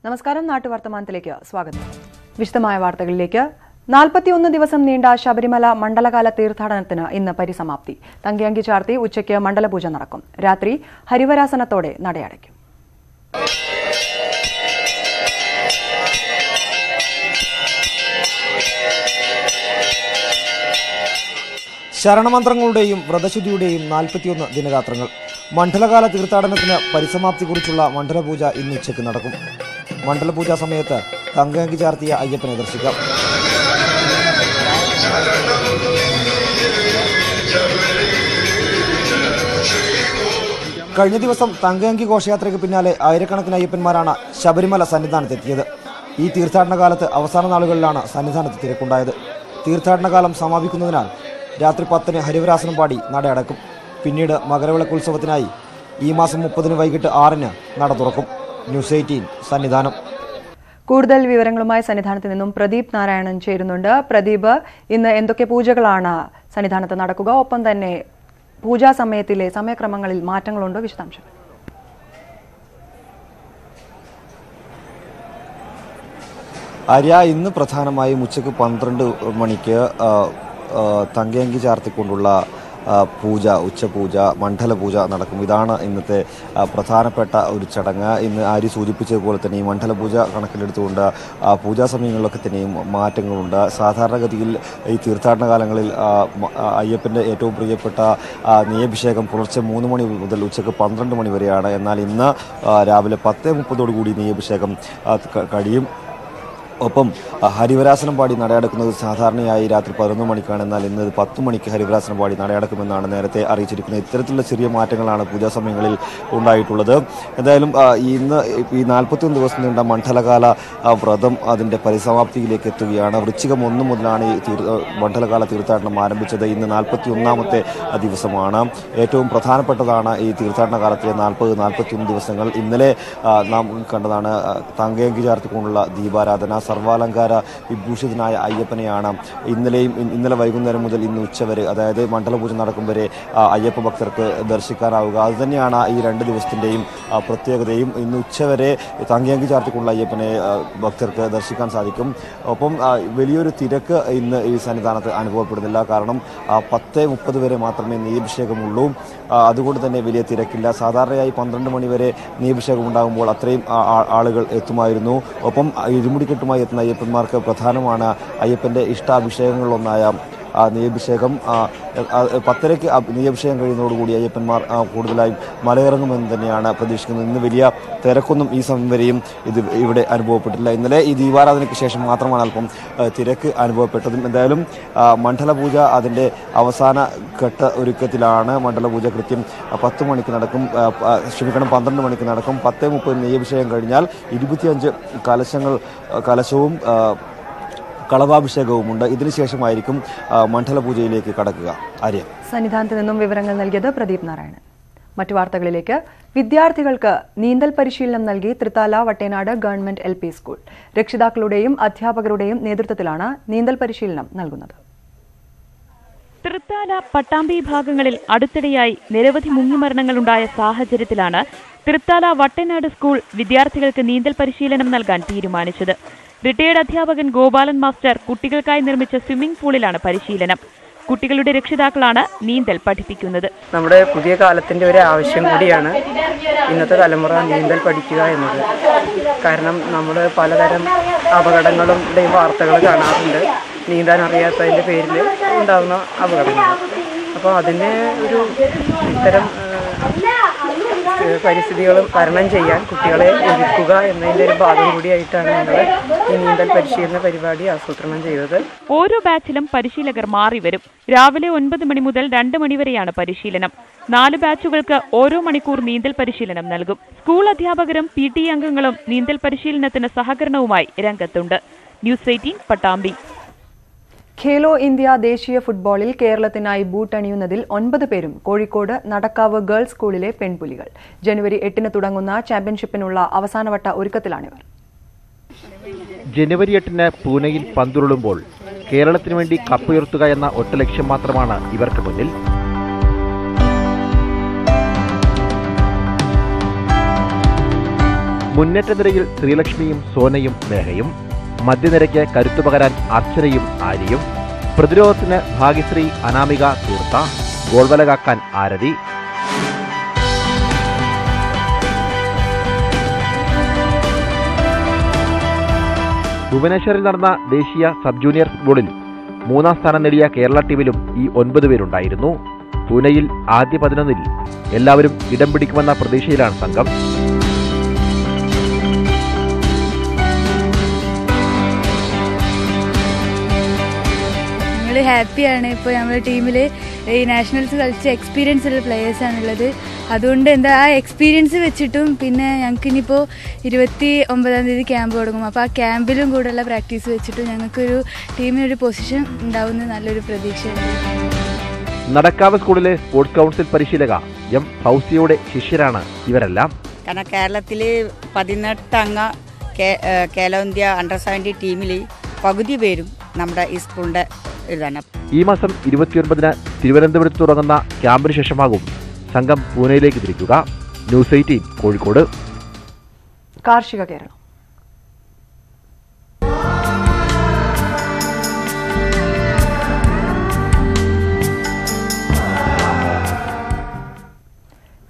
നമസ്കാരം, നാട്ടുവർത്തമാനത്തിലേക്ക് സ്വാഗതം. വിശദമായ വാർത്തകളിലേക്ക്. 41 ദിവസം നീണ്ട ശബരിമല മണ്ഡലകാല തീർത്ഥാടനത്തിന് ഇന്ന് പരിസമാപ്തി. തങ്കയങ്കി ചാർത്തി ഉച്ചയ്ക്ക് മണ്ഡലപൂജ നടക്കും. രാത്രി ഹരിവരാസനത്തോടെ നടയടയ്ക്കും. ശരണമന്ത്രങ്ങളുടെയും വ്രതശുദ്ധിയുടെയും 41 ദിനരാത്രങ്ങൾ. മണ്ഡലകാല തീർത്ഥാടനത്തിന് പരിസമാപ്തി കുറിച്ചുള്ള മണ്ഡലപൂജ ഇന്ന് ഉച്ചയ്ക്ക് നടക്കും. മണ്ഡലപൂജാ സമയത്ത് തങ്കയങ്കി ചാർത്തിയ അയ്യപ്പനെ ദർശിക്കാം. കഴിഞ്ഞ ദിവസം തങ്കയങ്കി ഘോഷയാത്രയ്ക്ക് പിന്നാലെ ആയിരക്കണക്കിന് അയ്യപ്പന്മാരാണ് ശബരിമല സന്നിധാനത്തെത്തിയത്. ഈ തീർത്ഥാടന കാലത്ത് അവസാന നാളുകളിലാണ് സന്നിധാനത്ത് തിരക്കുണ്ടായത്. തീർത്ഥാടനകാലം സമാപിക്കുന്നതിനാൽ രാത്രി 10-ന് ഹരിവരാസനം പാടി നട അടക്കും. പിന്നീട് മകരവിളക്കുത്സവത്തിനായി ഈ മാസം 30-ന് വൈകിട്ട് 6-ന് നട തുറക്കും. ന്യൂസ് 18 സന്നിധാനം. കൂടുതൽ വിവരങ്ങളുമായി സന്നിധാനത്ത് നിന്നും പ്രദീപ് നാരായണൻ ചേരുന്നുണ്ട്. പ്രദീപ്, ഇന്ന് എന്തൊക്കെ പൂജകളാണ് സന്നിധാനത്ത് നടക്കുക? ഒപ്പം തന്നെ പൂജാ സമയത്തിലെ സമയക്രമങ്ങളിൽ മാറ്റങ്ങളുണ്ടോ? വിശദാംശം. ആര്യ, ഇന്ന് പ്രധാനമായും ഉച്ചയ്ക്ക് 12 മണിക്ക് തങ്കയങ്കി ചാർത്തിക്കൊണ്ടുള്ള പൂജ, ഉച്ചപൂജ, മണ്ഡലപൂജ നടക്കും. ഇതാണ് ഇന്നത്തെ പ്രധാനപ്പെട്ട ഒരു ചടങ്ങ്. ഇന്ന് ആര്യ സൂചിപ്പിച്ചതുപോലെ തന്നെ ഈ മണ്ഡലപൂജ കണക്കിലെടുത്തുകൊണ്ട് പൂജാ സമയങ്ങളിലൊക്കെ തന്നെയും മാറ്റങ്ങളുണ്ട്. സാധാരണഗതിയിൽ ഈ തീർത്ഥാടന കാലങ്ങളിൽ അയ്യപ്പൻ്റെ ഏറ്റവും പ്രിയപ്പെട്ട നെയ്യഭിഷേകം പുലർച്ചെ 3 മണി മുതൽ ഉച്ചയ്ക്ക് 12 മണി വരെയാണ്. എന്നാൽ ഇന്ന് രാവിലെ 10:30 നെയ്യഭിഷേകം കഴിയും. ഒപ്പം ഹരിവരാസനം പാടി നടയടക്കുന്നത് സാധാരണയായി രാത്രി 11 മണിക്കാണ്. എന്നാൽ ഇന്ന് 10 മണിക്ക് ഹരിവരാസനം പാടി നടയടക്കുമെന്നാണ് നേരത്തെ അറിയിച്ചിരിക്കുന്നത്. ഇത്തരത്തിലുള്ള ചെറിയ മാറ്റങ്ങളാണ് പൂജാ സമയങ്ങളിൽ ഉണ്ടായിട്ടുള്ളത്. എന്തായാലും ഇന്ന് ഈ 41 ദിവസം നീണ്ട മണ്ഡലകാല വ്രതം അതിൻ്റെ പരിസമാപ്തിയിലേക്ക് എത്തുകയാണ്. വൃശ്ചികം 1 മുതലാണ് ഈ മണ്ഡലകാല തീർത്ഥാടനം ആരംഭിച്ചത്. ഇന്ന് 41ാമത്തെ ദിവസമാണ്. ഏറ്റവും പ്രധാനപ്പെട്ടതാണ് ഈ തീർത്ഥാടന കാലത്തിലെ 41 ദിവസങ്ങൾ. ഇന്നലെ നാം കണ്ടതാണ് തങ്കയങ്കി ചാർത്തിക്കൊണ്ടുള്ള ദീപാരാധന. സർവാലങ്കാര വിഭൂഷിതനായ അയ്യപ്പനെയാണ് ഇന്നലെ വൈകുന്നേരം മുതൽ ഇന്ന് ഉച്ചവരെ, അതായത് മണ്ഡലപൂജ നടക്കും വരെ അയ്യപ്പ ഭക്തർക്ക് ദർശിക്കാനാവുക. അതുതന്നെയാണ് ഈ 2 ദിവസത്തിൻ്റെയും പ്രത്യേകതയും. ഇന്ന് ഉച്ചവരെ തങ്കയങ്കി ചാർത്തിക്കൊണ്ടുള്ള അയ്യപ്പനെ ഭക്തർക്ക് ദർശിക്കാൻ സാധിക്കും. ഒപ്പം വലിയൊരു തിരക്ക് ഇന്ന് ഈ സന്നിധാനത്ത് അനുഭവപ്പെടുന്നില്ല. കാരണം 10:30 വരെ മാത്രമേ നെയ്യഭിഷേകമുള്ളൂ. അതുകൊണ്ട് തന്നെ വലിയ തിരക്കില്ല. സാധാരണയായി 12 മണി വരെ നെയ്യഭിഷേകം ഉണ്ടാകുമ്പോൾ അത്രയും ആളുകൾ എത്തുമായിരുന്നു. ഒപ്പം ഇരുമുടിക്കെട്ടുമായി എത്തുന്ന അയ്യപ്പന്മാർക്ക് പ്രധാനമാണ് അയ്യപ്പൻ്റെ ഇഷ്ടാഭിഷേകങ്ങളിലൊന്നായ നെയ്യഭിഷേകം. 10:30-ക്ക് നെയ്യഭിഷേകം കഴിയുന്നതോടുകൂടി അയ്യപ്പന്മാർ കൂടുതലായും മലയിറങ്ങുമെന്ന് തന്നെയാണ് പ്രതീക്ഷിക്കുന്നത്. ഇന്ന് വലിയ തിരക്കൊന്നും ഈ സമയം വരെയും ഇവിടെ അനുഭവപ്പെട്ടില്ല. ഇന്നലെ ഈ ദീപാരാധനയ്ക്ക് ശേഷം മാത്രമാണ് അല്പം തിരക്ക് അനുഭവപ്പെട്ടതും. എന്തായാലും മണ്ഡലപൂജ അതിൻ്റെ അവസാന ഘട്ട ഒരുക്കത്തിലാണ്. മണ്ഡലപൂജ കൃത്യം 10 മണിക്ക് നടക്കും. 12 മണിക്ക് നടക്കും. 10:30 നെയ്യഭിഷേകം കഴിഞ്ഞാൽ 25 കലശവും കളഭാഭിഷേകവുമുണ്ട്. ഇതിനുശേഷമായിരിക്കും മണ്ഡലപൂജയിലേക്ക് കടക്കുക. ആര്യ, സന്നിധാനത്ത് നിന്നും വിവരങ്ങൾ നൽകിയത് പ്രദീപ് നാരായണൻ. മറ്റു വാർത്തകളിലേക്ക്. വിദ്യാർത്ഥികൾക്ക് നീന്തൽ പരിശീലനം നൽകി Thrithala Vattenad government LP school. രക്ഷിതാക്കളുടെയും അധ്യാപകരുടെയും നേതൃത്വത്തിലാണ് നീന്തൽ പരിശീലനം നൽകുന്നത്. തൃത്താല, പട്ടാമ്പി ഭാഗങ്ങളിൽ അടുത്തിടെയായി നിരവധി മുങ്ങിമരണങ്ങളുണ്ടായ സാഹചര്യത്തിലാണ് തൃത്താല വട്ടേനാട് സ്കൂൾ വിദ്യാർത്ഥികൾക്ക് നീന്തൽ പരിശീലനം നൽകാൻ തീരുമാനിച്ചത്. റിട്ടയേർഡ് അധ്യാപകൻ ഗോപാലൻ മാസ്റ്റർ കുട്ടികൾക്കായി നിർമ്മിച്ച സ്വിമ്മിംഗ് പൂളിലാണ് പരിശീലനം. കുട്ടികളുടെ രക്ഷിതാക്കളാണ് നീന്തൽ പഠിപ്പിക്കുന്നത്. നമ്മുടെ പുതിയ കാലത്തിൻ്റെ ഒരു ആവശ്യം കൂടിയാണ് ഇന്നത്തെ തലമുറ നീന്തൽ പഠിക്കുക എന്നത്. കാരണം നമ്മൾ പലതരം അപകടങ്ങളുടെയും വാർത്തകൾ കാണാറുണ്ട്. നീന്താൻ അറിയാത്തതിൻ്റെ പേരിൽ ഉണ്ടാകുന്ന അപകടങ്ങൾ. അപ്പോൾ അതിന് ഇത്തരം പരിസ്ഥിതികളും തരണം ചെയ്യാൻ കുട്ടികളെ ഒരുക്കുക എന്നതിൻ്റെ ഒരു ഭാഗം കൂടിയായിട്ടാണ് നമ്മൾ ഈ നീന്തൽ പരിശീലന പരിപാടി ആസൂത്രണം ചെയ്തത്. ഓരോ ബാച്ചിലും പരിശീലകർ മാറി വരും. രാവിലെ 9 മണി മുതൽ 2 മണി വരെയാണ് പരിശീലനം. 4 ബാച്ചുകൾക്ക് ഓരോ മണിക്കൂർ നീന്തൽ പരിശീലനം നൽകും. സ്കൂൾ അധ്യാപകരും PTA അംഗങ്ങളും നീന്തൽ പരിശീലനത്തിന് സഹകരണവുമായി രംഗത്തുണ്ട്. ന്യൂസ് 18 പട്ടാമ്പി. ഖേലോ ഇന്ത്യ ദേശീയ ഫുട്ബോളിൽ കേരളത്തിനായി ബൂട്ടണിയുന്നതിൽ 9 പേരും കോഴിക്കോട് നടക്കാവ് ഗേൾസ് സ്കൂളിലെ പെൺപുലികൾ. ജനുവരി 8-ന് തുടങ്ങുന്ന ചാമ്പ്യൻഷിപ്പിനുള്ള അവസാനവട്ട ഒരുക്കത്തിലാണിവർ. ജനുവരി 8-ന് പൂനെയിൽ പന്തുരുളുമ്പോൾ കേരളത്തിനു വേണ്ടി കപ്പുയർത്തുക എന്ന ഒറ്റ ലക്ഷ്യം മാത്രമാണ് ഇവർക്ക് മുന്നിൽ. മുന്നേറ്റ നിരയിൽ ശ്രീലക്ഷ്മിയും സോനയും നേഹയും, മധ്യനിരയ്ക്ക് കരുത്തു പകരാൻ അർച്ചനയും ആര്യയും, പ്രതിരോധത്തിന് ഭാഗ്യശ്രീ, അനാമിക, തീർത്ത, ഗോൾവല കാക്കാൻ ആരതി. ഭുവനേശ്വറിൽ നടന്ന ദേശീയ സബ് ജൂനിയർ ഫുട്ബോളിൽ 3ാം സ്ഥാനം നേടിയ കേരള ടീമിലും ഈ 9 പേരുണ്ടായിരുന്നു. പൂനെയിൽ ആദ്യ 11-ൽ എല്ലാവരും ഇടം പിടിക്കുമെന്ന പ്രതീക്ഷയിലാണ് സംഘം. ഞങ്ങൾ ഹാപ്പിയാണ്. ഇപ്പോൾ നമ്മുടെ ടീമിൽ ഈ നാഷണൽസ് കളിച്ച എക്സ്പീരിയൻസ് ഉള്ള പ്ലെയേഴ്സാണുള്ളത്. അതുകൊണ്ട് ആ എക്സ്പീരിയൻസ് വെച്ചിട്ടും പിന്നെ ഞങ്ങൾക്ക് ഇനിയിപ്പോൾ 29-ാം തീയതി ക്യാമ്പ് തുടങ്ങും. അപ്പോൾ ആ ക്യാമ്പിലും കൂടെയുള്ള പ്രാക്ടീസ് വെച്ചിട്ടും ഞങ്ങൾക്കൊരു ടീമിനൊരു പൊസിഷൻ ഉണ്ടാവുന്ന നല്ലൊരു പ്രതീക്ഷയുണ്ട്. നടക്കാവ് സ്കൂളിലെ സ്പോർട്സ് കൗൺസിൽ പരിശീലക എം ഫൗസിയുടെ ശിഷ്യരാണ് ഇവരെല്ലാം. കാരണം കേരളത്തിൽ 18 അംഗ കേലോ ഇന്ത്യ അണ്ടർ-17 ടീമിൽ പകുതി പേരും നമ്മുടെ ഈ സ്കൂളിൻ്റെ ഇതാണ്. ഈ മാസം 29-ന് തിരുവനന്തപുരത്ത് തുടങ്ങുന്ന ക്യാമ്പിന് ശേഷമാകും സംഘം പൂനെയിലേക്ക് തിരിക്കുക. ന്യൂസ് 18 കോഴിക്കോട്. കാർഷിക കേരളം.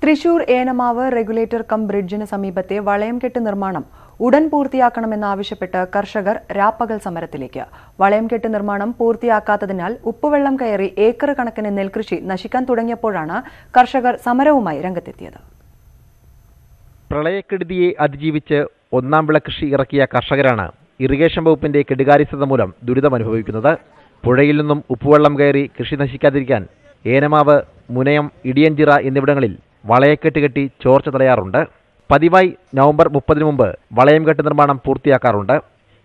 തൃശൂർ ഏനമാവ് റെഗുലേറ്റർ കം ബ്രിഡ്ജിന് സമീപത്തെ വളയംകെട്ട് നിർമ്മാണം ഉടൻ പൂർത്തിയാക്കണമെന്നാവശ്യപ്പെട്ട് കർഷകർ രാപ്പകൽ സമരത്തിലേക്ക്. വളയംകെട്ട് നിർമ്മാണം പൂർത്തിയാക്കാത്തതിനാൽ ഉപ്പുവെള്ളം കയറി ഏക്കർ കണക്കിന് നെൽകൃഷി നശിക്കാൻ തുടങ്ങിയപ്പോഴാണ് കർഷകർ സമരവുമായി രംഗത്തെത്തിയത്. പ്രളയക്കെടുതിയെ അതിജീവിച്ച് 1ാം വിള കൃഷി ഇറക്കിയ കർഷകരാണ് ഇറിഗേഷൻ വകുപ്പിന്റെ കെടുകാര്യസ്ഥത മൂലം ദുരിതമനുഭവിക്കുന്നത്. പുഴയിൽ നിന്നും ഉപ്പുവെള്ളം കയറി കൃഷി നശിക്കാതിരിക്കാൻ ഏനമാവ്, മുനയം, ഇടിയഞ്ചിറ എന്നിവിടങ്ങളിൽ വളയക്കെട്ട് കെട്ടി ചോർച്ച തടയാറുണ്ട്. പതിവായി നവംബർ 30-ന് മുമ്പ് വളയംകെട്ട് നിർമ്മാണം പൂർത്തിയാക്കാറുണ്ട്.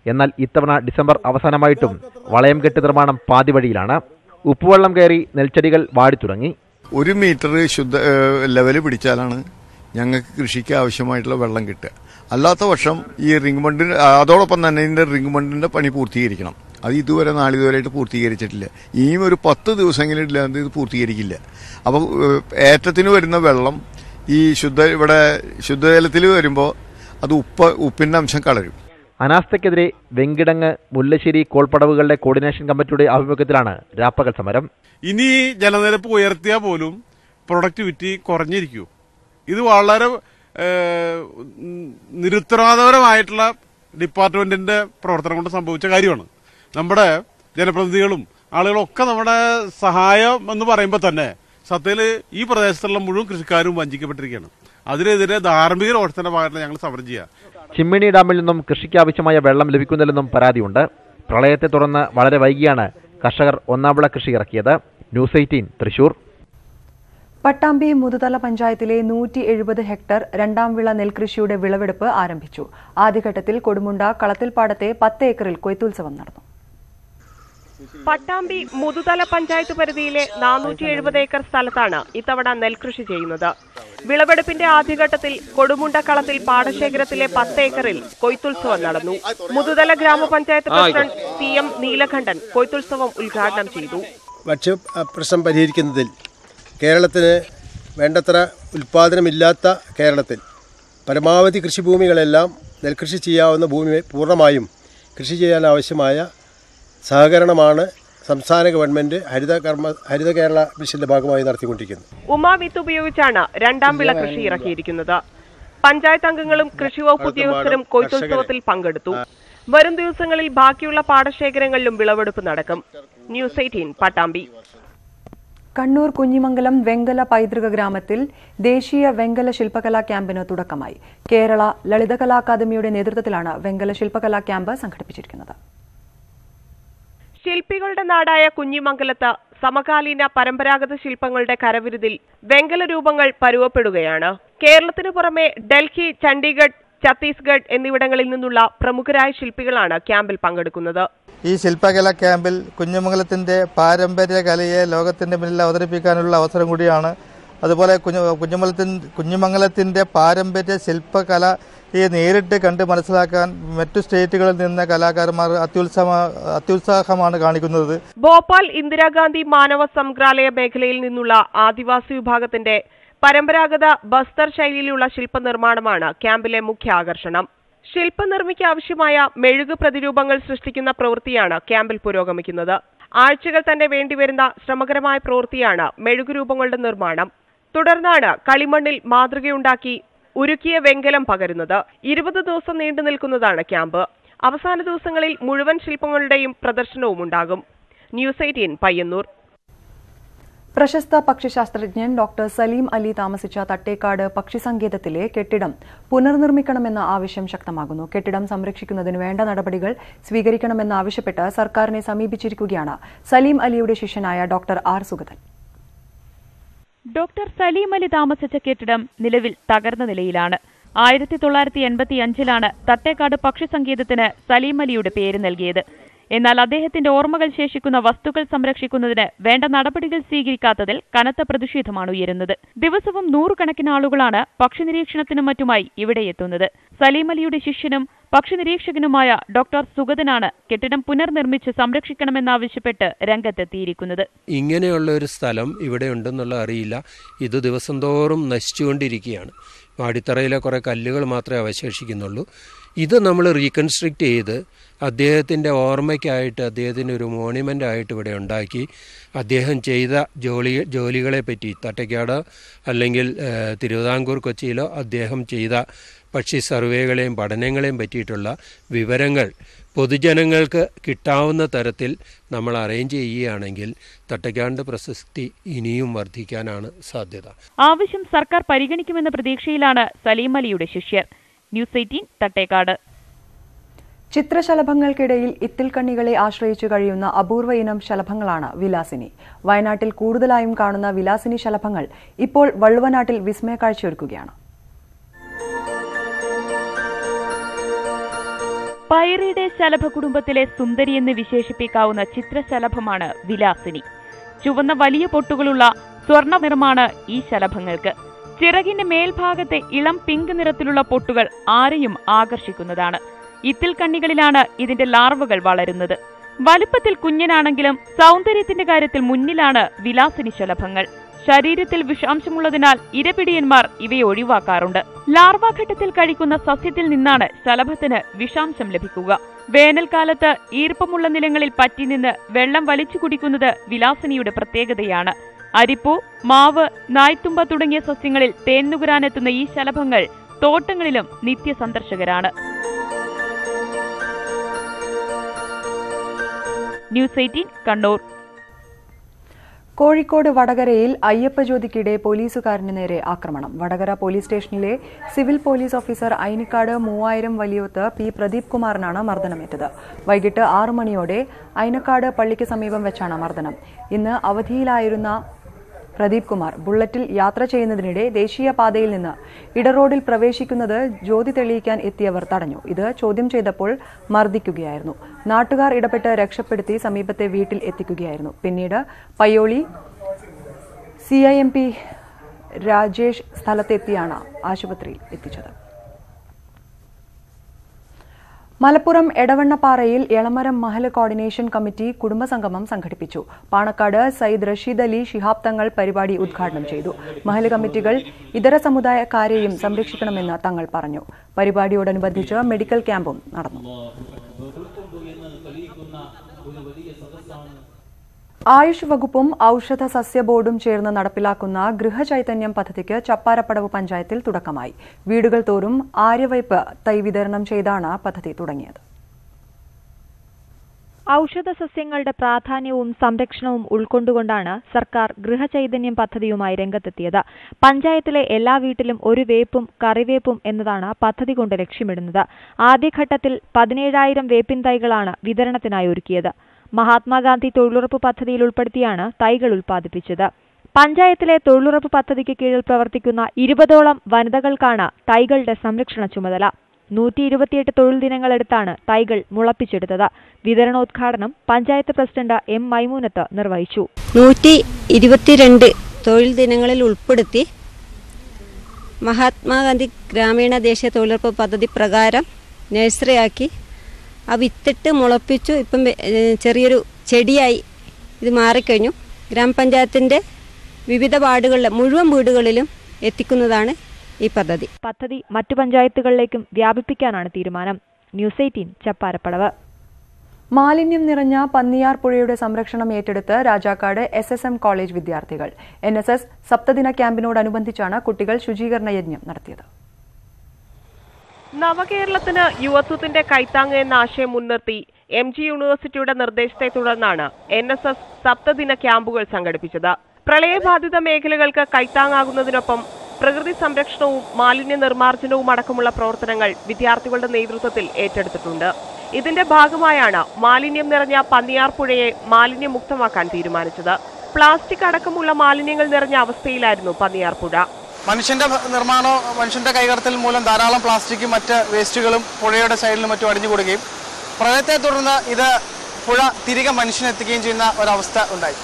എന്നാൽ ഇത്തവണ ഡിസംബർ അവസാനമായിട്ടും വളയംകെട്ട് നിർമ്മാണം പാതി വഴിയിലാണ്. ഉപ്പുവെള്ളം കയറി നെൽച്ചെടികൾ വാടിത്തുടങ്ങി. 1 മീറ്റർ ശുദ്ധ ലെവല് പിടിച്ചാലാണ് ഞങ്ങൾക്ക് കൃഷിക്ക് ആവശ്യമായിട്ടുള്ള വെള്ളം കിട്ടുക. അല്ലാത്ത പക്ഷം ഈ റിംഗ് ബണ്ടിന് അതോടൊപ്പം തന്നെ ഇതിന്റെ റിംഗ് ബണ്ടിന്റെ പണി പൂർത്തീകരിക്കണം. അത് ഇതുവരെ നാളിതുവരെയായിട്ട് പൂർത്തീകരിച്ചിട്ടില്ല. ഇനിയും ഒരു 10 ദിവസമെങ്കിലും ഇല്ലാതെ ഇത് പൂർത്തീകരിക്കില്ല. അപ്പോൾ ഏറ്റത്തിന് വരുന്ന വെള്ളം ഈ ഇവിടെ ശുദ്ധജലത്തിൽ വരുമ്പോൾ അത് ഉപ്പിന്റെ അംശം കളരും. അനാസ്ഥയ്ക്കെതിരെ വെങ്കിടങ്ങ്, മുല്ലശ്ശേരി കോൾപ്പടവുകളുടെ കോർഡിനേഷൻ കമ്മിറ്റിയുടെ ആഭിമുഖ്യത്തിലാണ് രാപ്പകൽ സമരം. ഇനി ജലനിരപ്പ് ഉയർത്തിയാൽ പോലും പ്രൊഡക്ടിവിറ്റി കുറഞ്ഞിരിക്കൂ. ഇത് വളരെ നിരുത്തരവാദപരമായിട്ടുള്ള ഡിപ്പാർട്ട്മെന്റിന്റെ പ്രവർത്തനം കൊണ്ട് സംഭവിച്ച കാര്യമാണ്. നമ്മുടെ ജനപ്രതിനിധികളും ആളുകളൊക്കെ നമ്മുടെ സഹായം എന്ന് പറയുമ്പോൾ തന്നെ സത്യത്തിൽ ഈ പ്രദേശത്തുള്ള മുഴുവൻ കൃഷിക്കാരും വഞ്ചിക്കപ്പെട്ടിരിക്കുകയാണ്. അതിനെതിരെ ധാർമ്മിക പ്രവർത്തന ഭാഗത്ത് ഞങ്ങൾ സമരം ചെയ്യാം. ചിമ്മിണി ഡാമിൽ നിന്നും കൃഷിക്ക് ആവശ്യമായ വെള്ളം ലഭിക്കുന്നില്ലെന്നും പരാതിയുണ്ട്. പ്രളയത്തെ തുടർന്ന് വളരെ വൈകിയാണ് കർഷകർ 1ാം വിള കൃഷി ഇറക്കിയത്. ന്യൂസ് 18 തൃശൂർ. പട്ടാമ്പി മുതുതല പഞ്ചായത്തിലെ 170 ഹെക്ടർ 2ാം വിള നെൽകൃഷിയുടെ വിളവെടുപ്പ് ആരംഭിച്ചു. ആദ്യഘട്ടത്തിൽ കൊടുമുണ്ട കളത്തിൽപ്പാടത്തെ 10 ഏക്കറിൽ കൊയ്ത്തുത്സവം നടന്നു. പട്ടാമ്പി മുതുതല പഞ്ചായത്ത് പരിധിയിലെ 470 ഏക്കർ സ്ഥലത്താണ് ഇത്തവണ നെൽകൃഷി ചെയ്യുന്നത്. വിളവെടുപ്പിന്റെ ആദ്യഘട്ടത്തിൽ കൊടുമുണ്ട കളത്തിൽ പാടശേഖരത്തിലെ 10 ഏക്കറിൽ കൊയ്ത്തുത്സവം നടന്നു. മുതുതല ഗ്രാമപഞ്ചായത്ത് പ്രസിഡന്റ് CM നീലകണ്ഠൻ കൊയ്ത്തുത്സവം ഉദ്ഘാടനം ചെയ്തു. ഭക്ഷ്യപ്രശ്നം പരിഹരിക്കുന്നതിൽ കേരളത്തിന് വേണ്ടത്ര ഉൽപ്പാദനമില്ലാത്ത കേരളത്തിൽ പരമാവധി കൃഷിഭൂമികളെല്ലാം നെൽകൃഷി ചെയ്യാവുന്ന ഭൂമി പൂർണ്ണമായും കൃഷി ചെയ്യാനാവശ്യമായ സഹകരണമാണ് സംസ്ഥാന ഗവൺമെന്റ് ഹരിത കേരള മിഷന്റെ ഭാഗമായി നടത്തിക്കൊണ്ടിരിക്കുന്നത്. ഉമാവിത്ത് ഉപയോഗിച്ചാണ് 2ാം വിള കൃഷി ഇറക്കിയിരിക്കുന്നത്. പഞ്ചായത്ത് അംഗങ്ങളും കൃഷിവകുപ്പ് ഉദ്യോഗസ്ഥരും കൊയ്ത്തുത്സവത്തിൽ പങ്കെടുത്തു. വരും ദിവസങ്ങളിൽ ബാക്കിയുള്ള പാടശേഖരങ്ങളിലും വിളവെടുപ്പ് നടക്കും. ന്യൂസ് 18 പട്ടാമ്പി. കണ്ണൂർ കുഞ്ഞിമംഗലം വെങ്കല പൈതൃക ഗ്രാമത്തിൽ ദേശീയ വെങ്കല ശില്പകലാ ക്യാമ്പിന് തുടക്കമായി. കേരള ലളിതകലാ അക്കാദമിയുടെ നേതൃത്വത്തിലാണ് വെങ്കല ശില്പകലാ ക്യാമ്പ് സംഘടിപ്പിച്ചിരിക്കുന്നത്. ശില്പികളുടെ നാടായ കുഞ്ഞിമംഗലത്ത് സമകാലീന പരമ്പരാഗത ശില്പങ്ങളുടെ കരവിരുതിൽ വെങ്കല രൂപങ്ങൾ പരുവപ്പെടുകയാണ്. കേരളത്തിനു പുറമെ ഡൽഹി, ചണ്ഡീഗഡ്, ഛത്തീസ്ഗഡ് എന്നിവിടങ്ങളിൽ നിന്നുള്ള പ്രമുഖരായ ശില്പികളാണ് ക്യാമ്പിൽ പങ്കെടുക്കുന്നത്. ഈ ശില്പകലാ ക്യാമ്പിൽ കുഞ്ഞിമംഗലത്തിന്റെ പാരമ്പര്യ കലയെ ലോകത്തിന്റെ മുന്നിൽ അവതരിപ്പിക്കാനുള്ള അവസരം കൂടിയാണ്. അതുപോലെ കുഞ്ഞിമംഗലത്തിന്റെ പാരമ്പര്യ ശില്പകല നേരിട്ട് കണ്ട് മനസ്സിലാക്കാൻ മറ്റു സ്റ്റേറ്റുകളിൽ നിന്ന് കലാകാരന്മാർ അത്യുത്സാഹമാണ് കാണിക്കുന്നത്. ഭോപ്പാൽ ഇന്ദിരാഗാന്ധി മാനവ സംഗ്രഹാലയ മേഖലയിൽ നിന്നുള്ള ആദിവാസി വിഭാഗത്തിന്റെ പരമ്പരാഗത ബസ്തർ ശൈലിയിലുള്ള ശില്പനിർമ്മാണമാണ് ക്യാമ്പിലെ മുഖ്യ ആകർഷണം. ശില്പനിർമ്മിക്കാവശ്യമായ മെഴുക് പ്രതിരൂപങ്ങൾ സൃഷ്ടിക്കുന്ന പ്രവൃത്തിയാണ് ക്യാമ്പിൽ പുരോഗമിക്കുന്നത്. ആഴ്ചകൾ തന്നെ വേണ്ടിവരുന്ന ശ്രമകരമായ പ്രവൃത്തിയാണ് മെഴുകുരൂപങ്ങളുടെ നിർമ്മാണം. തുടർന്നാണ് കളിമണ്ണിൽ മാതൃകയുണ്ടാക്കി ഉരുക്കിയ വെങ്കലം പകരുന്നത്. 20 ദിവസം നീണ്ടു നിൽക്കുന്നതാണ് ക്യാമ്പ്. അവസാന ദിവസങ്ങളിൽ മുഴുവൻ ശില്പങ്ങളുടെയും പ്രദർശനവും ഉണ്ടാകും. ന്യൂസ് 18 പയ്യന്നൂർ. പ്രശസ്ത പക്ഷിശാസ്ത്രജ്ഞൻ ഡോക്ടർ സലീം അലി താമസിച്ച തട്ടേക്കാട് പക്ഷിസങ്കേതത്തിലെ കെട്ടിടം പുനർനിർമ്മിക്കണമെന്ന ആവശ്യം ശക്തമാകുന്നു. കെട്ടിടം സംരക്ഷിക്കുന്നതിന് വേണ്ട നടപടികൾ സ്വീകരിക്കണമെന്നാവശ്യപ്പെട്ട് സർക്കാരിനെ സമീപിച്ചിരിക്കുകയാണ് സലീം അലിയുടെ ശിഷ്യനായ doctor R Sugathan. Doctor Salim Ali താമസിച്ച കെട്ടിടം നിലവിൽ തകർന്ന നിലയിലാണ്. 1985 തട്ടേക്കാട് പക്ഷിസങ്കേതത്തിന് സലീം അലിയുടെ പേര് നൽകിയത്. എന്നാൽ അദ്ദേഹത്തിന്റെ ഓർമ്മകൾ ശേഷിക്കുന്ന വസ്തുക്കൾ സംരക്ഷിക്കുന്നതിന് വേണ്ട നടപടികൾ സ്വീകരിക്കാത്തതിൽ കനത്ത പ്രതിഷേധമാണ് ഉയരുന്നത്. ദിവസവും 100 കണക്കിന് ആളുകളാണ് പക്ഷി നിരീക്ഷണത്തിനും മറ്റുമായി ഇവിടെ എത്തുന്നത്. സലീം അലിയുടെ ശിഷ്യനും പക്ഷി നിരീക്ഷകനുമായ ഡോക്ടർ സുഗതനാണ് കെട്ടിടം പുനർനിർമ്മിച്ച് സംരക്ഷിക്കണമെന്നാവശ്യപ്പെട്ട് രംഗത്തെത്തിയിരിക്കുന്നത്. ഇങ്ങനെയുള്ള ഒരു സ്ഥലം ഇവിടെ ഉണ്ടെന്നുള്ള അറിയില്ല. ഇത് ദിവസം തോറും നശിച്ചുകൊണ്ടിരിക്കുകയാണ്. അടിത്തറയിലെ കുറേ കല്ലുകൾ മാത്രമേ അവശേഷിക്കുന്നുള്ളൂ. ഇത് നമ്മൾ റീകൺസ്ട്രക്റ്റ് ചെയ്ത് അദ്ദേഹത്തിൻ്റെ ഓർമ്മയ്ക്കായിട്ട് അദ്ദേഹത്തിന് ഒരു മോണ്യുമെൻ്റ് ആയിട്ട് ഇവിടെ ഉണ്ടാക്കി അദ്ദേഹം ചെയ്ത ജോലികളെ പറ്റി തട്ടേക്കാട് അല്ലെങ്കിൽ തിരുവിതാംകൂർ കൊച്ചിയിലോ അദ്ദേഹം ചെയ്ത പക്ഷി സർവേകളെയും പഠനങ്ങളെയും പറ്റിയിട്ടുള്ള വിവരങ്ങൾ പൊതുജനങ്ങൾക്ക് കിട്ടാവുന്ന തരത്തിൽ നമ്മൾ അറേഞ്ച് ചെയ്യുകയാണെങ്കിൽ തട്ടേക്കാടിന്റെ പ്രശസ്തി ഇനിയും വർദ്ധിക്കാനാണ് സാധ്യത. ആവശ്യം സർക്കാർ പരിഗണിക്കുമെന്ന പ്രതീക്ഷയിലാണ് സലീം അലിയുടെ ശിഷ്യർ. ന്യൂസ് 18 തട്ടേക്കാട്. ചിത്രശലഭങ്ങൾക്കിടയിൽ ഇത്തിൽക്കണ്ണികളെ ആശ്രയിച്ചു കഴിയുന്ന അപൂർവ ഇനം ശലഭങ്ങളാണ് വിലാസിനി. വയനാട്ടിൽ കൂടുതലായും കാണുന്ന വിലാസിനി ശലഭങ്ങൾ ഇപ്പോൾ വള്ളുവനാട്ടിൽ വിസ്മയ കാഴ്ചയൊരുക്കുകയാണ്. പൈറിയുടെ ശലഭ കുടുംബത്തിലെ സുന്ദരിയെന്ന് വിശേഷിപ്പിക്കാവുന്ന ചിത്രശലഭമാണ് വിലാസിനി. ചുവന്ന വലിയ പൊട്ടുകളുള്ള സ്വർണ്ണ നിറമാണ് ഈ ശലഭങ്ങൾക്ക്. ചിറകിന്റെ മേൽഭാഗത്തെ ഇളം പിങ്ക് നിറത്തിലുള്ള പൊട്ടുകൾ ആരെയും ആകർഷിക്കുന്നതാണ്. ഇത്തിൽക്കണ്ണികളിലാണ് ഇതിന്റെ ലാർവകൾ വളരുന്നത്. വലുപ്പത്തിൽ കുഞ്ഞനാണെങ്കിലും സൗന്ദര്യത്തിന്റെ കാര്യത്തിൽ മുന്നിലാണ് വിലാസിനി ശലഭങ്ങൾ. ശരീരത്തിൽ വിഷാംശമുള്ളതിനാൽ ഇരപിടിയന്മാർ ഇവയെ ഒഴിവാക്കാറുണ്ട്. ലാർവാഘട്ടത്തിൽ കഴിക്കുന്ന സസ്യത്തിൽ നിന്നാണ് ശലഭത്തിന് വിഷാംശം ലഭിക്കുക. വേനൽക്കാലത്ത് ഈർപ്പമുള്ള നിലങ്ങളിൽ പറ്റിനിന്ന് വെള്ളം വലിച്ചു കുടിക്കുന്നത് വിലാസിനിയുടെ പ്രത്യേകതയാണ്. അരിപ്പൂ, മാവ്, നായ്ത്തുമ്പ തുടങ്ങിയ സസ്യങ്ങളിൽ തേൻനുകുരാനെത്തുന്ന ഈ ശലഭങ്ങൾ തോട്ടങ്ങളിലും നിത്യസന്ദർശകരാണ്. ന്യൂസ് 18 കണ്ണൂർ. കോഴിക്കോട് വടകരയിൽ അയ്യപ്പജ്യോതിക്കിടെ പോലീസുകാരന് നേരെ ആക്രമണം. വടകര പോലീസ് സ്റ്റേഷനിലെ civil police officer Ainikkad 3000 Valiyoth P Pradeep കുമാറിനാണ് മർദ്ദനമേറ്റത്. വൈകിട്ട് 6 മണിയോടെ ഐനക്കാട് പള്ളിക്ക് സമീപം വെച്ചാണ് മർദ്ദനം. ഇന്ന് അവധിയിലായിരുന്ന പ്രദീപ് കുമാർ ബുള്ളറ്റിൽ യാത്ര ചെയ്യുന്നതിനിടെ ദേശീയപാതയിൽ നിന്ന് ഇടറോഡിൽ പ്രവേശിക്കുന്നത് ജ്യോതി തെളിയിക്കാൻ എത്തിയവർ തടഞ്ഞു. ഇത് ചോദ്യം ചെയ്തപ്പോൾ മർദ്ദിക്കുകയായിരുന്നു. നാട്ടുകാർ ഇടപെട്ട് രക്ഷപ്പെടുത്തി സമീപത്തെ വീട്ടിൽ എത്തിക്കുകയായിരുന്നു. പിന്നീട് പയ്യോളി CIMP രാജേഷ് സ്ഥലത്തെത്തിയാണ് ആശുപത്രിയിൽ എത്തിച്ചത്. മലപ്പുറം എടവണ്ണപ്പാറയിൽ എളമരം മഹല് കോർഡിനേഷൻ കമ്മിറ്റി കുടുംബസംഗമം സംഘടിപ്പിച്ചു. പാണക്കാട് സയ്യിദ് റഷീദ് അലി ശിഹാബ് തങ്ങൾ പരിപാടി ഉദ്ഘാടനം ചെയ്തു. മഹല് കമ്മിറ്റികൾ ഇതര സമുദായക്കാരെയും സംരക്ഷിക്കണമെന്ന് തങ്ങൾ പറഞ്ഞു. പരിപാടിയോടനുബന്ധിച്ച് മെഡിക്കൽ ക്യാമ്പും നടന്നു. ആയുഷ് വകുപ്പും ഔഷധ സസ്യ ബോർഡും ചേർന്ന് നടപ്പിലാക്കുന്ന ഗൃഹചൈതന്യം പദ്ധതിക്ക് ചപ്പാരപ്പടവ് പഞ്ചായത്തിൽ തുടക്കമായി. വീടുകൾ തോറും ആര്യവയ്പ് തൈ വിതരണം ചെയ്താണ് പദ്ധതി തുടങ്ങിയത്. ഔഷധ സസ്യങ്ങളുടെ പ്രാധാന്യവും സംരക്ഷണവും ഉൾക്കൊണ്ടുകൊണ്ടാണ് സർക്കാർ ഗൃഹചൈതന്യം പദ്ധതിയുമായി രംഗത്തെത്തിയത്. പഞ്ചായത്തിലെ എല്ലാ വീട്ടിലും ഒരു വേപ്പും കറിവേപ്പും എന്നതാണ് പദ്ധതി കൊണ്ട് ലക്ഷ്യമിടുന്നത്. ആദ്യഘട്ടത്തിൽ 17,000 വേപ്പിൻ തൈകളാണ് വിതരണത്തിനായി ഒരുക്കിയത്. മഹാത്മാഗാന്ധി തൊഴിലുറപ്പ് പദ്ധതിയിൽ ഉൾപ്പെടുത്തിയാണ് തൈകൾ ഉൽപ്പാദിപ്പിച്ചത്. പഞ്ചായത്തിലെ തൊഴിലുറപ്പ് പദ്ധതിക്ക് കീഴിൽ പ്രവർത്തിക്കുന്ന 20ഓളം വനിതകൾക്കാണ് തൈകളുടെ സംരക്ഷണ ചുമതല. 128 തൊഴിൽ ദിനങ്ങളെടുത്താണ് തൈകൾ മുളപ്പിച്ചെടുത്തത്. വിതരണോദ്ഘാടനം പഞ്ചായത്ത് പ്രസിഡന്റ് M മൈമൂനത്ത് നിർവഹിച്ചു. 122 തൊഴിൽ ദിനങ്ങളിൽ ഉൾപ്പെടുത്തി മഹാത്മാഗാന്ധി ഗ്രാമീണ ദേശീയ തൊഴിലുറപ്പ് പദ്ധതി പ്രകാരം നഴ്സറിയാക്കി ആ വിത്തിട്ട് മുളപ്പിച്ചു. ഇപ്പം ചെറിയൊരു ചെടിയായി ഇത് മാറിക്കഴിഞ്ഞു. ഗ്രാമപഞ്ചായത്തിൻ്റെ വിവിധ വാർഡുകളിലെ മുഴുവൻ വീടുകളിലും എത്തിക്കുന്നതാണ് ഈ പദ്ധതി. പദ്ധതി മറ്റു പഞ്ചായത്തുകളിലേക്കും വ്യാപിപ്പിക്കാനാണ് തീരുമാനം. ന്യൂസ് 18 ചപ്പാരപ്പടവ്. മാലിന്യം നിറഞ്ഞ പന്നിയാർ പുഴയുടെ സംരക്ഷണം ഏറ്റെടുത്ത് രാജാക്കാട് SSM കോളേജ് വിദ്യാർത്ഥികൾ. NSS സപ്തദിന ക്യാമ്പിനോടനുബന്ധിച്ചാണ് കുട്ടികൾ ശുചീകരണ യജ്ഞം നടത്തിയത്. നവകേരളത്തിന് യുവത്വത്തിന്റെ കൈത്താങ് എന്ന ആശയം മുൻനിർത്തി MG യൂണിവേഴ്സിറ്റിയുടെ നിർദ്ദേശത്തെ തുടർന്നാണ് NSS സപ്തദിന ക്യാമ്പുകൾ സംഘടിപ്പിച്ചത്. പ്രളയബാധിത മേഖലകൾക്ക് കൈത്താങ്ങാകുന്നതിനൊപ്പം പ്രകൃതി സംരക്ഷണവും മാലിന്യ നിർമ്മാർജ്ജനവും അടക്കമുള്ള പ്രവർത്തനങ്ങൾ വിദ്യാർത്ഥികളുടെ നേതൃത്വത്തിൽ ഏറ്റെടുത്തിട്ടുണ്ട്. ഇതിന്റെ ഭാഗമായാണ് മാലിന്യം നിറഞ്ഞ പന്നിയാർ പുഴയെ മാലിന്യമുക്തമാക്കാൻ തീരുമാനിച്ചത്. പ്ലാസ്റ്റിക് അടക്കമുള്ള മാലിന്യങ്ങൾ നിറഞ്ഞ അവസ്ഥയിലായിരുന്നു പന്നിയാർ പുഴ. മനുഷ്യന്റെ കൈകടത്തൽ മൂലം ധാരാളം പ്ലാസ്റ്റിക്കും മറ്റ് വേസ്റ്റുകളും പുഴയുടെ സൈഡിലും മറ്റും അടിഞ്ഞുകൂടുകയും പ്രളയത്തെ തുടർന്ന് ഇത് പുഴ തിരികെ മനുഷ്യനെത്തിക്കുകയും ചെയ്യുന്ന ഒരവസ്ഥ ഉണ്ടായി.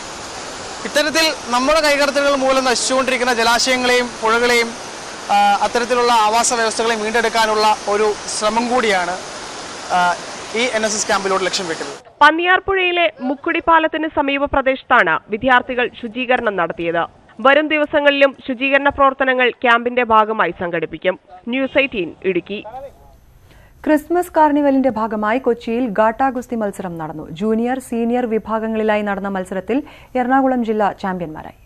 ഇത്തരത്തിൽ നമ്മുടെ കൈകടത്തലുകൾ മൂലം നശിച്ചുകൊണ്ടിരിക്കുന്ന ജലാശയങ്ങളെയും പുഴകളെയും അത്തരത്തിലുള്ള ആവാസ വ്യവസ്ഥകളെയും വീണ്ടെടുക്കാനുള്ള ഒരു ശ്രമം കൂടിയാണ് ഈ NSS ക്യാമ്പിലൂടെ ലക്ഷ്യം വെക്കുന്നത്. പന്നിയാർ പുഴയിലെ മുക്കുടി പാലത്തിന് സമീപ പ്രദേശത്താണ് വിദ്യാർത്ഥികൾ ശുചീകരണം നടത്തിയത്. വരും ദിവസങ്ങളിലും ശുചീകരണ പ്രവർത്തനങ്ങൾ ക്യാമ്പിന്റെ ഭാഗമായി സംഘടിപ്പിക്കും. ന്യൂസ് 18 ഇടുക്കി. ക്രിസ്മസ് കാർണിവലിന്റെ ഭാഗമായി കൊച്ചിയിൽ ഗാട്ടാ ഗുസ്തി മത്സരം നടന്നു. ജൂനിയർ, സീനിയർ വിഭാഗങ്ങളിലായി നടന്ന മത്സരത്തിൽ എറണാകുളം ജില്ല ചാമ്പ്യന്മാരായി.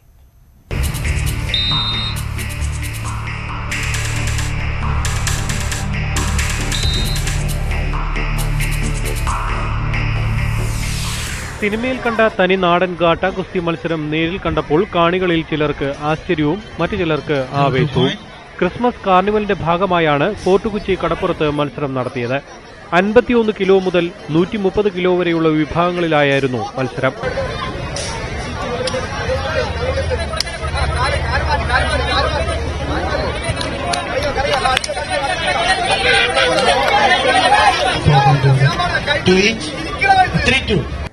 സിനിമയിൽ കണ്ട തനി നാടൻ ഗാട്ടാ ഗുസ്തി മത്സരം നേരിൽ കണ്ടപ്പോൾ കാണികളിൽ ചിലർക്ക് ആശ്ചര്യവും മറ്റു ചിലർക്ക് ആവേശവും. ക്രിസ്മസ് കാർണിവലിന്റെ ഭാഗമായാണ് ഫോർട്ട് കൊച്ചി കടപ്പുറത്ത് മത്സരം നടത്തിയത്. 51 കിലോ മുതൽ 130 കിലോ വരെയുള്ള വിഭാഗങ്ങളിലായിരുന്നു മത്സരം.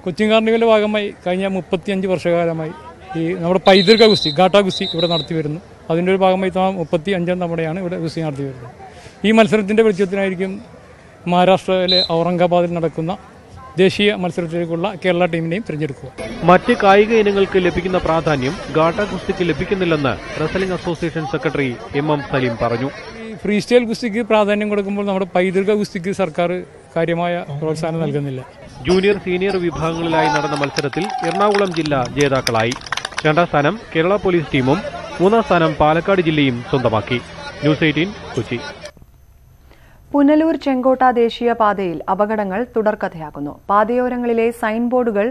കൊച്ചിൻ കാർണിവലിന്റെ ഭാഗമായി കഴിഞ്ഞ 35 വർഷകാലമായി ഈ നമ്മുടെ പൈതൃക ഗുസ്തി ഗാട്ടാ ഗുസ്തി ഇവിടെ നടത്തി വരുന്നു. അതിൻ്റെ ഒരു ഭാഗമായി 35 തവണയാണ് ഇവിടെ ഗുസ്തി നടത്തി വരുന്നത്. ഈ മത്സരത്തിൻ്റെ വെളിച്ചത്തിനായിരിക്കും മഹാരാഷ്ട്രയിലെ ഔറംഗാബാദിൽ നടക്കുന്ന ദേശീയ മത്സരത്തിലേക്കുള്ള കേരള ടീമിനെയും തിരഞ്ഞെടുക്കുക. മറ്റ് കായിക ഇനങ്ങൾക്ക് ലഭിക്കുന്ന പ്രാധാന്യം ഗാട്ടാ ഗുസ്തിക്ക് ലഭിക്കുന്നില്ലെന്ന് wrestling association secretary MM Saleem പറഞ്ഞു. ഫ്രീ സ്റ്റൈൽ ഗുസ്തിക്ക് പ്രാധാന്യം കൊടുക്കുമ്പോൾ നമ്മുടെ പൈതൃക ഗുസ്തിക്ക് സർക്കാർ കാര്യമായ പ്രോത്സാഹനം നൽകുന്നില്ല. ജൂനിയർ, സീനിയർ വിഭാഗങ്ങളിലായി നടന്ന മത്സരത്തിൽ എറണാകുളം ജില്ല ജേതാക്കളായി. 2ാം സ്ഥാനം കേരള പോലീസ് ടീമും 3ാം സ്ഥാനം പാലക്കാട് ജില്ലയും സ്വന്തമാക്കി. ന്യൂസ് 18 കൊച്ചി. പുനലൂർ ചെങ്കോട്ട ദേശീയപാതയിൽ അപകടങ്ങൾ തുടർക്കഥയാക്കുന്നു. പാതയോരങ്ങളിലെ സൈൻ ബോർഡുകൾ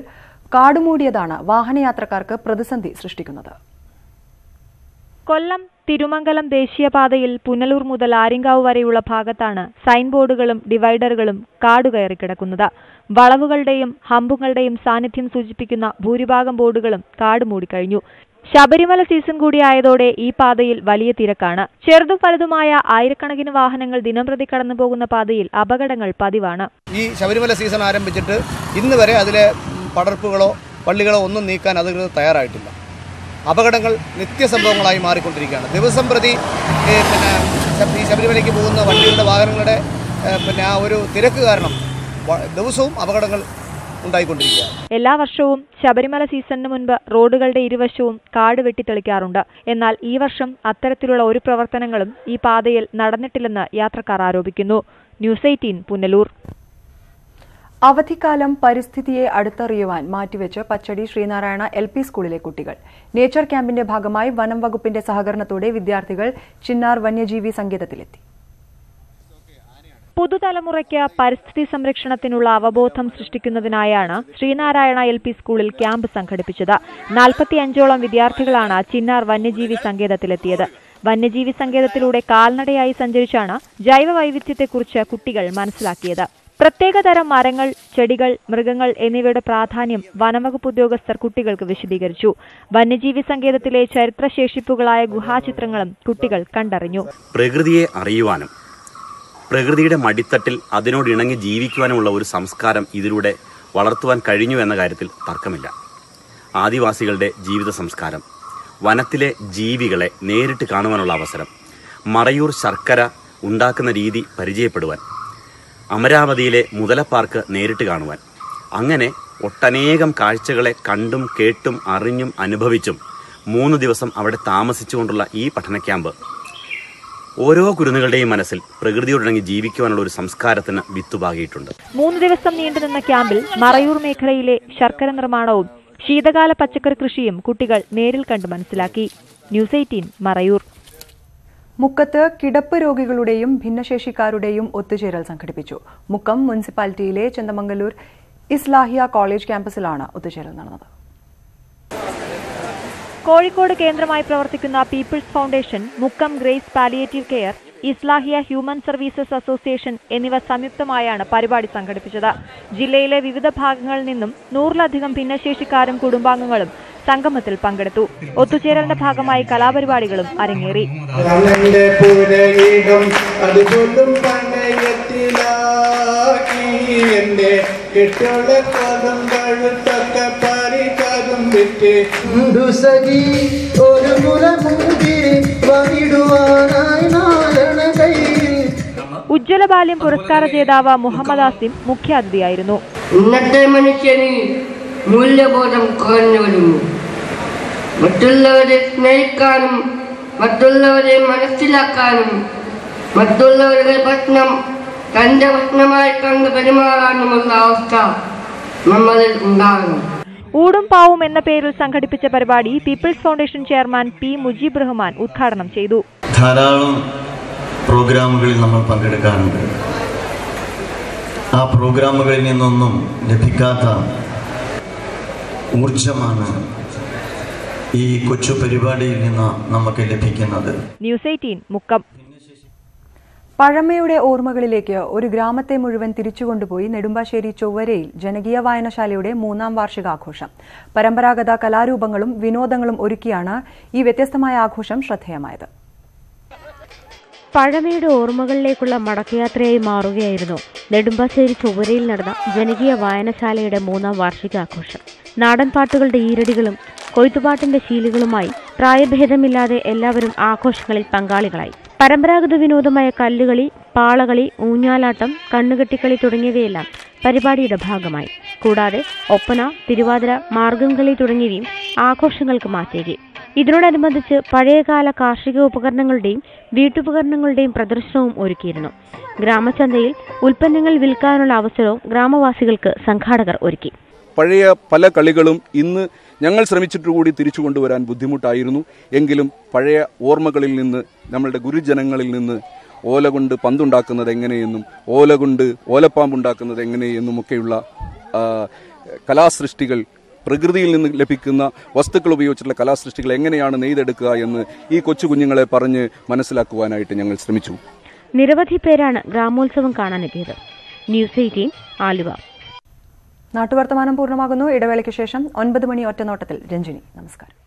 കാടുമൂടിയതാണ് വാഹനയാത്രക്കാർക്ക് പ്രതിസന്ധി സൃഷ്ടിക്കുന്നത്. കൊല്ലം തിരുമംഗലം ദേശീയപാതയിൽ പുനലൂർ മുതൽ ആര്യങ്കാവ് വരെയുള്ള ഭാഗത്താണ് സൈൻ ബോർഡുകളും ഡിവൈഡറുകളും കാടുകയറി കിടക്കുന്നത്. വളവുകളുടെയും ഹമ്പുകളുടെയും സാന്നിധ്യം സൂചിപ്പിക്കുന്ന ഭൂരിഭാഗം ബോർഡുകളും കാട് മൂടിക്കഴിഞ്ഞു. ശബരിമല സീസൺ കൂടിയായതോടെ ഈ പാതയിൽ വലിയ തിരക്കാണ്. ചെറുതും വലുതുമായ ആയിരക്കണക്കിന് വാഹനങ്ങൾ ദിനംപ്രതി കടന്നു പോകുന്ന പാതയിൽ അപകടങ്ങൾ പതിവാണ്. ഈ ശബരിമല സീസൺ ആരംഭിച്ചിട്ട് ഇന്ന് വരെ അതിലെ പടർപ്പുകളോ പള്ളികളോ ഒന്നും നീക്കാൻ അധികൃതർ തയ്യാറായിട്ടില്ല. അപകടങ്ങൾ നിത്യസംഭവങ്ങളായി മാറിക്കൊണ്ടിരിക്കുകയാണ്. ദിവസം പ്രതി ഈ ശബരിമലയ്ക്ക് പോകുന്ന വണ്ടികളുടെ വാഹനങ്ങളുടെ ആ ഒരു തിരക്ക് കാരണം ദിവസവും അപകടങ്ങൾ ഉണ്ടായിക്കൊണ്ടിരിക്കുക. എല്ലാ വർഷവും ശബരിമല സീസണിന് മുൻപ് റോഡുകളുടെ ഇരുവശവും കാട് വെട്ടിത്തെളിക്കാറുണ്ട്. എന്നാൽ ഈ വർഷം അത്തരത്തിലുള്ള ഒരു പ്രവർത്തനങ്ങളും ഈ പാതയിൽ നടന്നിട്ടില്ലെന്ന് യാത്രക്കാർ ആരോപിക്കുന്നു. ന്യൂസ് 18 പുനലൂർ. അവധിക്കാലം പരിസ്ഥിതിയെ അടുത്തറിയുവാൻ മാറ്റിവെച്ച് പച്ചടി ശ്രീനാരായണ LP സ്കൂളിലെ കുട്ടികൾ. നേച്ചർ ക്യാമ്പിന്റെ ഭാഗമായി വനം വകുപ്പിന്റെ സഹകരണത്തോടെ വിദ്യാർത്ഥികൾ ചിന്നാർ വന്യജീവി സങ്കേതത്തിലെത്തി. പുതുതലമുറയ്ക്ക് പരിസ്ഥിതി സംരക്ഷണത്തിനുള്ള അവബോധം സൃഷ്ടിക്കുന്നതിനായാണ് ശ്രീനാരായണ LP സ്കൂളിൽ ക്യാമ്പ് സംഘടിപ്പിച്ചത്. 45ഓളം വിദ്യാർത്ഥികളാണ് ചിന്നാർ വന്യജീവി സങ്കേതത്തിലെത്തിയത്. വന്യജീവി സങ്കേതത്തിലൂടെ കാൽനടയായി സഞ്ചരിച്ചാണ് ജൈവ വൈവിധ്യത്തെക്കുറിച്ച് കുട്ടികൾ മനസ്സിലാക്കിയത്. പ്രത്യേകതരം മരങ്ങൾ, ചെടികൾ, മൃഗങ്ങൾ എന്നിവയുടെ പ്രാധാന്യം വനംവകുപ്പ് ഉദ്യോഗസ്ഥർ കുട്ടികൾക്ക് വിശദീകരിച്ചു. വന്യജീവി സങ്കേതത്തിലെ ചരിത്രശേഷിപ്പുകളായ ഗുഹാചിത്രങ്ങളും കുട്ടികൾ കണ്ടറിഞ്ഞു. പ്രകൃതിയെ അറിയുവാനും പ്രകൃതിയുടെ മടിത്തട്ടിൽ അതിനോടിണങ്ങി ജീവിക്കുവാനുമുള്ള ഒരു സംസ്കാരം ഇതിലൂടെ വളർത്തുവാൻ കഴിഞ്ഞു എന്ന കാര്യത്തിൽ തർക്കമില്ല. ആദിവാസികളുടെ ജീവിത സംസ്കാരം, വനത്തിലെ ജീവികളെ നേരിട്ട് കാണുവാനുള്ള അവസരം, മറയൂർ ശർക്കര ഉണ്ടാക്കുന്ന രീതി പരിചയപ്പെടുവാൻ, അമരാവതിയിലെ മുതലപ്പാർക്ക് നേരിട്ട് കാണുവാൻ, അങ്ങനെ ഒട്ടനേകം കാഴ്ചകളെ കണ്ടും കേട്ടും അറിഞ്ഞും അനുഭവിച്ചും 3 ദിവസം അവിടെ താമസിച്ചുകൊണ്ടുള്ള ഈ പഠന ക്യാമ്പ് ഓരോ കുരുന്നുകളുടെയും മനസ്സിൽ പ്രകൃതിയോടിണങ്ങി ജീവിക്കുവാനുള്ള ഒരു സംസ്കാരത്തിന് വിത്തുപാകിയിട്ടുണ്ട്. 3 ദിവസം നീണ്ടുനിന്ന ക്യാമ്പിൽ മറയൂർ മേഖലയിലെ ശർക്കര നിർമ്മാണവും ശീതകാല പച്ചക്കറി കൃഷിയും കുട്ടികൾ നേരിൽ കണ്ട് മനസ്സിലാക്കി. ന്യൂസ് 18 മറയൂർ. മുക്കത്ത് കിടപ്പ് രോഗികളുടെയും ഭിന്നശേഷിക്കാരുടെയും ഒത്തുചേരൽ സംഘടിപ്പിച്ചു. മുക്കം മുനിസിപ്പാലിറ്റിയിലെ ചന്തമംഗലൂർ ഇസ്ലാഹിയ കോളേജ് ക്യാമ്പസിലാണ് ഒത്തുചേരൽ നടന്നത്. കോഴിക്കോട് കേന്ദ്രമായി പ്രവർത്തിക്കുന്ന people's foundation, Mukkam grace palliative care, Islahiya human services association എന്നിവ സംയുക്തമായാണ് പരിപാടി സംഘടിപ്പിച്ചത്. ജില്ലയിലെ വിവിധ ഭാഗങ്ങളിൽ നിന്നും 100-ലധികം ഭിന്നശേഷിക്കാരും കുടുംബാംഗങ്ങളും സംഗമത്തിൽ പങ്കെടുത്തു. ഒത്തുചേരലിന്റെ ഭാഗമായി കലാപരിപാടികളും അരങ്ങേറി. ഉജ്ജ്വല ബാല്യം പുരസ്കാര ജേതാവ് മുഹമ്മദ് ആസിം മുഖ്യാതിഥിയായിരുന്നു. ഇന്നത്തെ മനുഷ്യന് മൂല്യബോധം കുറഞ്ഞു വരുന്നു. മറ്റുള്ളവരെ സ്നേഹിക്കാനും മറ്റുള്ളവരെ മനസ്സിലാക്കാനും മറ്റുള്ളവരുടെ പ്രശ്നം തന്റെ പ്രശ്നമായി കണ്ട് പെരുമാറാനുമുള്ള അവസ്ഥ നമ്മളിൽ ഉണ്ടാകണം. ഊടും പാവും എന്ന പേരിൽ സംഘടിപ്പിച്ച പരിപാടി people's foundation chairman P Mujeeb Rahman ഉദ്ഘാടനം ചെയ്തു. ധാരാളം പ്രോഗ്രാമുകളിൽ നമ്മൾ പങ്കെടുക്കാറുണ്ട്. ആ പ്രോഗ്രാമുകളിൽ നിന്നൊന്നും ലഭിക്കാത്ത ഊർജമാണ് ഈ കൊച്ചു പരിപാടിയിൽ നിന്ന് നമുക്ക് ലഭിക്കുന്നത്. ന്യൂസ് 18 മുക്കം. പഴമയുടെ ഓർമ്മകളിലേക്ക് ഒരു ഗ്രാമത്തെ മുഴുവൻ തിരിച്ചുകൊണ്ടുപോയി നെടുമ്പാശ്ശേരി ചൊവ്വരയിൽ ജനകീയ വായനശാലയുടെ 3ാം വാർഷികാഘോഷം. പരമ്പരാഗത കലാരൂപങ്ങളും വിനോദങ്ങളും ഒരുക്കിയാണ് ഈ വ്യത്യസ്തമായ ആഘോഷം ശ്രദ്ധേയമായത്. പഴമയുടെ ഓർമ്മകളിലേക്കുള്ള മടക്കയാത്രയായി മാറുകയായിരുന്നു നെടുമ്പാശ്ശേരി ചൊവ്വരയിൽ നടന്ന ജനകീയ വായനശാലയുടെ 3ാം വാർഷികാഘോഷം. നാടൻ പാട്ടുകളുടെ ഈരടികളും കൊയ്ത്തുപാട്ടിന്റെ ശീലുകളുമായി പ്രായഭേദമില്ലാതെ എല്ലാവരും ആഘോഷങ്ങളിൽ പങ്കാളികളായി. പരമ്പരാഗത വിനോദമായ കല്ലുകളി, പാളകളി, ഊഞ്ഞാലാട്ടം, കണ്ണുകെട്ടിക്കളി തുടങ്ങിയവയെല്ലാം പരിപാടിയുടെ ഭാഗമായി. കൂടാതെ ഒപ്പന, തിരുവാതിര, മാർഗംകളി തുടങ്ങിയവയും ആഘോഷങ്ങൾക്ക് മാറ്റേകി. ഇതിനോടനുബന്ധിച്ച് പഴയകാല കാർഷിക ഉപകരണങ്ങളുടെയും വീട്ടുപകരണങ്ങളുടെയും പ്രദർശനവും ഒരുക്കിയിരുന്നു. ഗ്രാമചന്തയിൽ ഉൽപ്പന്നങ്ങൾ വിൽക്കാനുള്ള അവസരവും ഗ്രാമവാസികൾക്ക് സംഘാടകർ ഒരുക്കി. പഴയ പല കളികളും ഇന്ന് ഞങ്ങൾ ശ്രമിച്ചിട്ടുകൂടി തിരിച്ചു കൊണ്ടുവരാൻ ബുദ്ധിമുട്ടായിരുന്നു. എങ്കിലും പഴയ ഓർമ്മകളിൽ നിന്ന്, നമ്മളുടെ ഗുരുജനങ്ങളിൽ നിന്ന് ഓല കൊണ്ട് പന്തുണ്ടാക്കുന്നത് എങ്ങനെയെന്നും ഓല കൊണ്ട് ഓലപ്പാമ്പുണ്ടാക്കുന്നത് എങ്ങനെയെന്നുമൊക്കെയുള്ള കലാസൃഷ്ടികൾ, പ്രകൃതിയിൽ നിന്ന് ലഭിക്കുന്ന വസ്തുക്കൾ ഉപയോഗിച്ചുള്ള കലാസൃഷ്ടികൾ എങ്ങനെയാണ് നെയ്തെടുക്കുക എന്ന് ഈ കൊച്ചു കുഞ്ഞുങ്ങളെ പറഞ്ഞ് മനസ്സിലാക്കുവാനായിട്ട് ഞങ്ങൾ ശ്രമിച്ചു. നിരവധി പേരാണ് ഗ്രാമോത്സവം കാണാനെത്തിയത്. ന്യൂസ് 18 ആലുവ. നാട്ടുവർത്തമാനം പൂർണ്ണമാകുന്നു. ഇടവേളയ്ക്ക് ശേഷം 9 മണി ഒറ്റനോട്ടത്തിൽ രഞ്ജിനി. നമസ്കാരം.